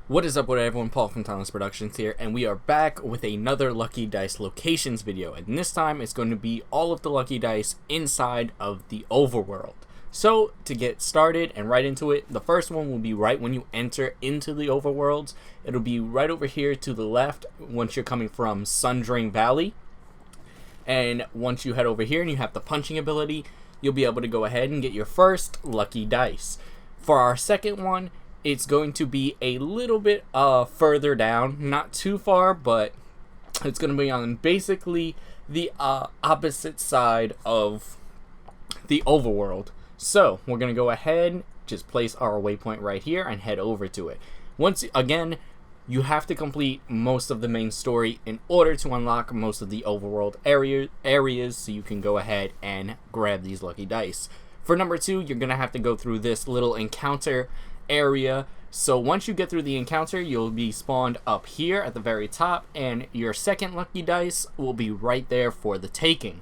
What is up with everyone, Paul from Timeless Productions here, and we are back with another Lucky Dice Locations video, and this time it's going to be all of the Lucky Dice inside of the Overworld. So, to get started and right into it, the first one will be right when you enter into the Overworlds. It'll be right over here to the left once you're coming from Sundering Valley. And once you head over here and you have the punching ability, you'll be able to go ahead and get your first Lucky Dice. For our second one, it's going to be a little bit further down, not too far, but it's going to be on basically the opposite side of the Overworld. So we're going to go ahead, just place our waypoint right here and head over to it. Once again, you have to complete most of the main story in order to unlock most of the Overworld areas, so you can go ahead and grab these Lucky Dice. For number 2, you're going to have to go through this little encounter area. So once you get through the encounter, you'll be spawned up here at the very top, and your second Lucky Dice will be right there for the taking.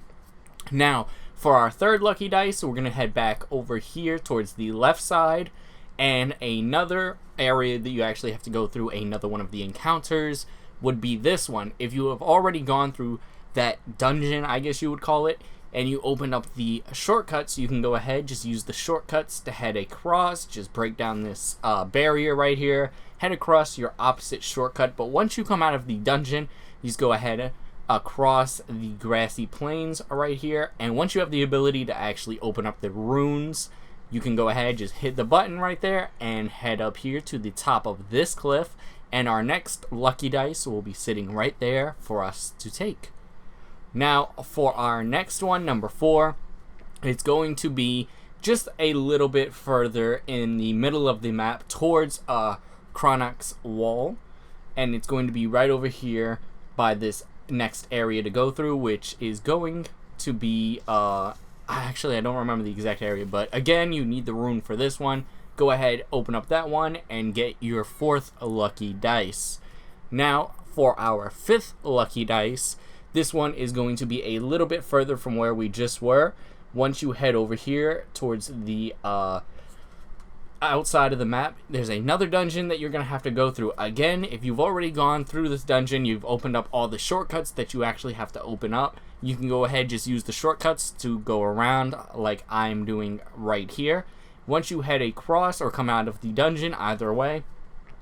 Now, for our third Lucky Dice, we're going to head back over here towards the left side, and another area that you actually have to go through, another one of the encounters, would be this one. If you have already gone through that dungeon, I guess you would call it, and you open up the shortcuts, you can go ahead, just use the shortcuts to head across, just break down this barrier right here, head across your opposite shortcut. But once you come out of the dungeon, you just go ahead across the grassy plains right here, and once you have the ability to actually open up the runes, you can go ahead, just hit the button right there and head up here to the top of this cliff, and our next Lucky Dice will be sitting right there for us to take. Now, for our next one, number 4, it's going to be just a little bit further in the middle of the map towards Chronoc's Wall, and it's going to be right over here by this next area to go through, which is going to be, actually I don't remember the exact area, but again, you need the rune for this one. Go ahead, open up that one, and get your 4th Lucky Dice. Now, for our 5th Lucky Dice, this one is going to be a little bit further from where we just were. Once you head over here towards the outside of the map, there's another dungeon that you're going to have to go through. Again, if you've already gone through this dungeon, you've opened up all the shortcuts that you actually have to open up. You can go ahead, just use the shortcuts to go around like I'm doing right here. Once you head across or come out of the dungeon, either way,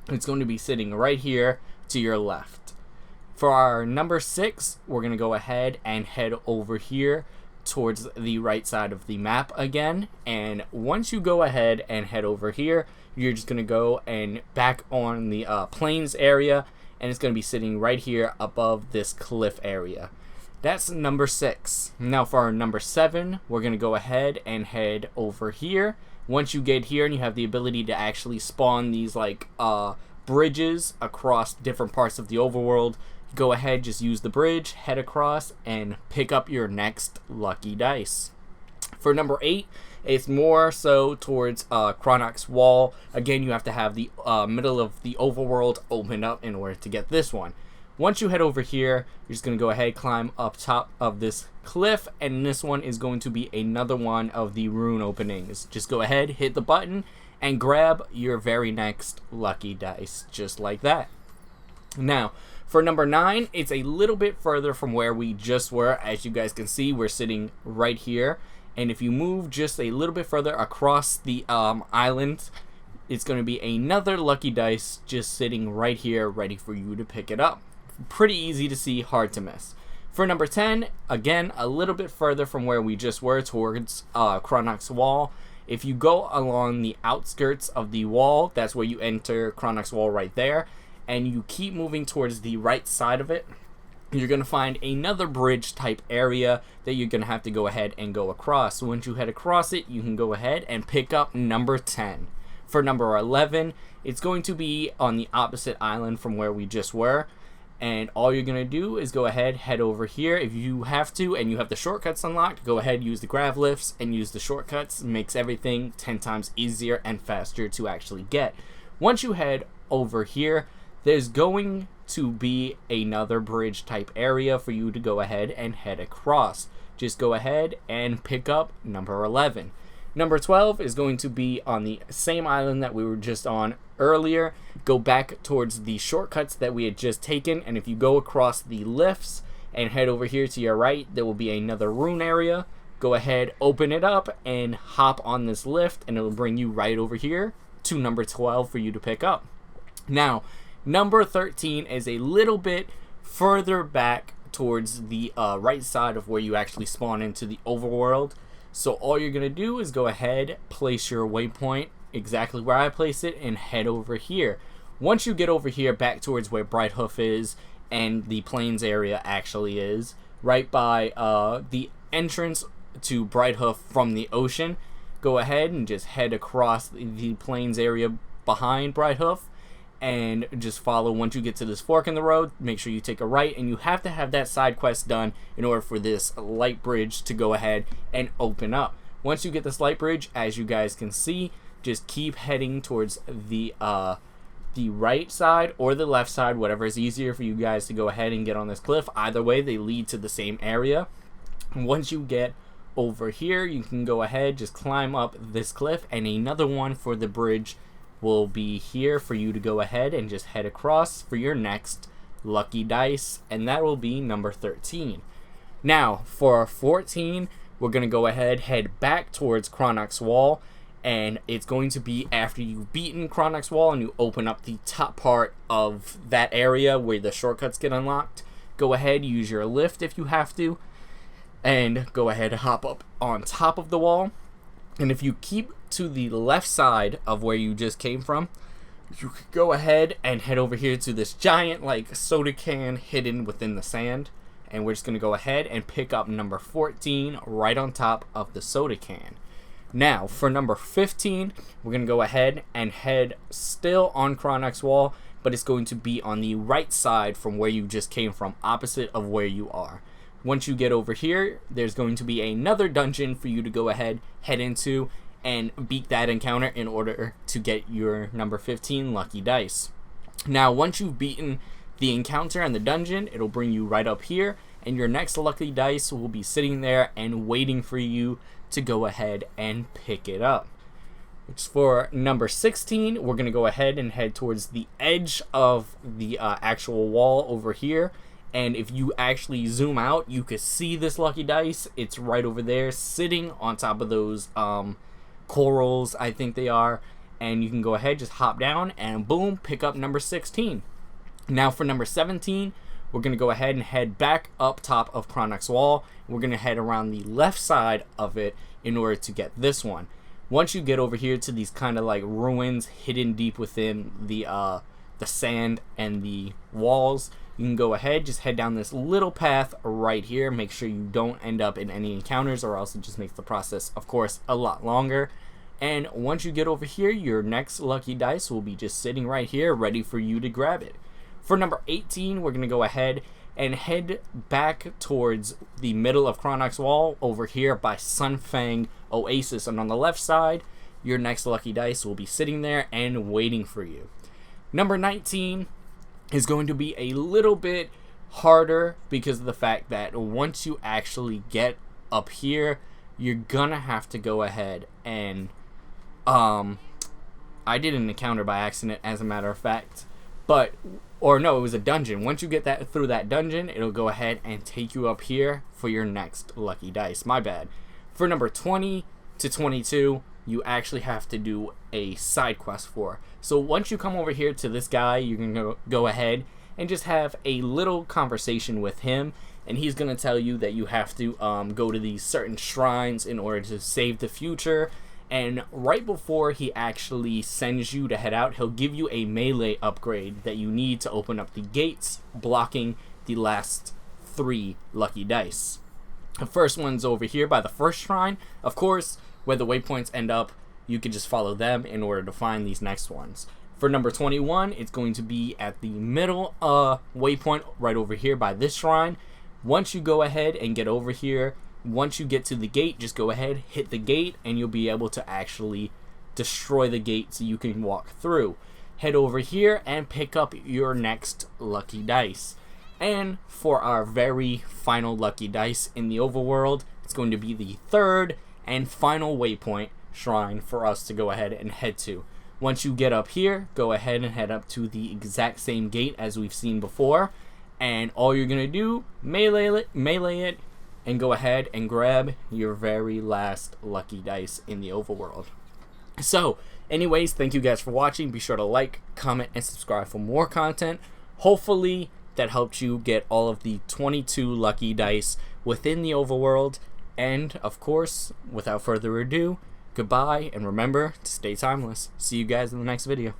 it's going to be sitting right here to your left. For our number 6, we're going to go ahead and head over here towards the right side of the map again. And once you go ahead and head over here, you're just going to go and back on the plains area, and it's going to be sitting right here above this cliff area. That's number 6. Now for our number 7, we're going to go ahead and head over here. Once you get here and you have the ability to actually spawn these like bridges across different parts of the Overworld, go ahead, just use the bridge, head across, and pick up your next Lucky Dice. For number 8, it's more so towards Chronoc's Wall. Again, you have to have the middle of the Overworld opened up in order to get this one. Once you head over here, you're just going to go ahead, climb up top of this cliff, and this one is going to be another one of the rune openings. Just go ahead, hit the button, and grab your very next Lucky Dice, just like that. Now, for number 9, it's a little bit further from where we just were. As you guys can see, we're sitting right here. And if you move just a little bit further across the island, it's going to be another Lucky Dice just sitting right here, ready for you to pick it up. Pretty easy to see, hard to miss. For number 10, again, a little bit further from where we just were towards Chronoc's Wall. If you go along the outskirts of the wall, that's where you enter Chronoc's Wall right there, and you keep moving towards the right side of it, you're going to find another bridge type area that you're going to have to go ahead and go across. So once you head across it, you can go ahead and pick up number 10. For number 11, it's going to be on the opposite island from where we just were, and all you're going to do is go ahead, head over here. If you have to and you have the shortcuts unlocked, go ahead, use the grav lifts and use the shortcuts. It makes everything 10 times easier and faster to actually get. Once you head over here, there's going to be another bridge type area for you to go ahead and head across. Just go ahead and pick up number 11. Number 12 is going to be on the same island that we were just on earlier, go back towards the shortcuts that we had just taken, and if you go across the lifts and head over here to your right, there will be another rune area. Go ahead, open it up, and hop on this lift, and it'll bring you right over here to number 12 for you to pick up. Now, number 13 is a little bit further back towards the right side of where you actually spawn into the overworld. So all you're going to do is go ahead, place your waypoint exactly where I place it, and head over here. Once you get over here back towards where Brighthoof is and the plains area actually is, right by the entrance to Brighthoof from the ocean, go ahead and just head across the plains area behind Brighthoof and just follow. Once you get to this fork in the road, make sure you take a right, and you have to have that side quest done in order for this light bridge to go ahead and open up. Once you get this light bridge, as you guys can see, just keep heading towards the right side or the left side, whatever is easier for you guys to go ahead and get on this cliff. Either way, they lead to the same area. Once you get over here, you can go ahead, just climb up this cliff, and another one for the bridge will be here for you to go ahead and just head across for your next lucky dice, and that will be number 13. Now, for 14, we're going to go ahead, head back towards Chronoc's Wall, and it's going to be after you've beaten Chronoc's Wall and you open up the top part of that area where the shortcuts get unlocked. Go ahead, use your lift if you have to, and go ahead and hop up on top of the wall. And if you keep to the left side of where you just came from, you could go ahead and head over here to this giant like soda can hidden within the sand, and we're just going to go ahead and pick up number 14 right on top of the soda can. Now for number 15, we're going to go ahead and head still on Chronoc's Wall, but it's going to be on the right side from where you just came from, opposite of where you are. Once you get over here, there's going to be another dungeon for you to go ahead, head into, and beat that encounter in order to get your number 15 lucky dice. Now, once you've beaten the encounter and the dungeon, it'll bring you right up here, and your next lucky dice will be sitting there and waiting for you to go ahead and pick it up. For number 16, we're going to go ahead and head towards the edge of the actual wall over here. And if you actually zoom out, you can see this lucky dice. It's right over there, sitting on top of those corals, I think they are. And you can go ahead, just hop down, and boom, pick up number 16. Now for number 17, we're going to go ahead and head back up top of Chronoc's Wall. We're going to head around the left side of it in order to get this one. Once you get over here to these kind of like ruins hidden deep within the sand and the walls, you can go ahead, just head down this little path right here. Make sure you don't end up in any encounters, or else it just makes the process, of course, a lot longer. And once you get over here, your next lucky dice will be just sitting right here, ready for you to grab it. For number 18, we're going to go ahead and head back towards the middle of Chronoc's Wall over here by Sunfang Oasis. And on the left side, your next lucky dice will be sitting there and waiting for you. Number 19 is going to be a little bit harder because of the fact that once you actually get up here, you're gonna have to go ahead and I did an encounter by accident, as a matter of fact, or no, it was a dungeon. Once you get that through that dungeon, it'll go ahead and take you up here for your next lucky dice. My bad. For number 20 to 22, you actually have to do a side quest for. So once you come over here to this guy, you can go ahead and just have a little conversation with him, and he's going to tell you that you have to go to these certain shrines in order to save the future. And right before he actually sends you to head out, he'll give you a melee upgrade that you need to open up the gates, blocking the last 3 lucky dice. The first one's over here by the first shrine. Of course, where the waypoints end up, you can just follow them in order to find these next ones. For number 21, it's going to be at the middle waypoint right over here by this shrine. Once you go ahead and get over here, once you get to the gate, just go ahead, hit the gate, and you'll be able to actually destroy the gate so you can walk through. Head over here and pick up your next lucky dice. And for our very final lucky dice in the overworld, it's going to be the third and final waypoint shrine for us to go ahead and head to. Once you get up here, go ahead and head up to the exact same gate as we've seen before, and all you're gonna do, melee it, and go ahead and grab your very last lucky dice in the overworld. So, anyways, thank you guys for watching. Be sure to like, comment, and subscribe for more content. Hopefully, that helped you get all of the 22 lucky dice within the overworld. And, of course, without further ado, goodbye, and remember to stay timeless. See you guys in the next video.